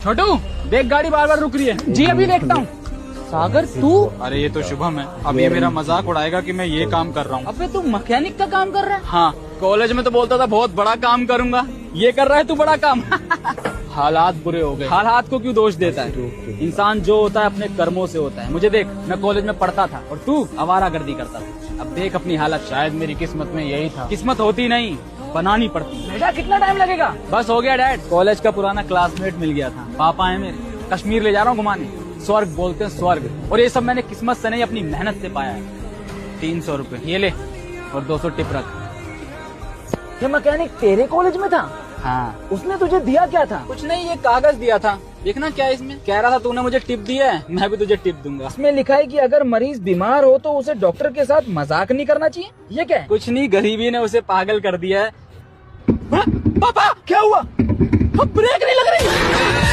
छोटू देख गाड़ी बार बार रुक रही है। जी अभी देखता हूँ। सागर तू? अरे ये तो शुभम है। अब ये मेरा मजाक उड़ाएगा कि मैं ये काम कर रहा हूँ। अबे तू मैकेनिक का काम कर रहा है? हाँ, कॉलेज में तो बोलता था बहुत बड़ा काम करूंगा। ये कर रहा है तू बड़ा काम। हालात बुरे हो गए। हालात को क्यों दोष देता है? इंसान जो होता है अपने कर्मों से होता है। मुझे देख, मैं कॉलेज में पढ़ता था और तू आवारागर्दी करता था। अब देख अपनी हालत। शायद मेरी किस्मत में यही था। किस्मत होती नहीं, बनानी पड़ती। बेटा कितना टाइम लगेगा? बस हो गया डैड। कॉलेज का पुराना क्लासमेट मिल गया था। पापा है मेरे, कश्मीर ले जा रहा हूँ घुमाने। स्वर्ग बोलते हैं स्वर्ग, और ये सब मैंने किस्मत से नहीं अपनी मेहनत से पाया है। 300 रुपए ये ले और 200 टिप रख। ये मैकेनिक तेरे कॉलेज में था? हाँ, उसने तुझे दिया क्या था? कुछ नहीं, ये कागज दिया था। देखना क्या है इसमें। कह रहा था तूने मुझे टिप दिया है, मैं भी तुझे टिप दूंगा। इसमें लिखा है कि अगर मरीज बीमार हो तो उसे डॉक्टर के साथ मजाक नहीं करना चाहिए। ये क्या है? कुछ नहीं, गरीबी ने उसे पागल कर दिया है। पापा क्या हुआ? ब्रेक नहीं लग रही।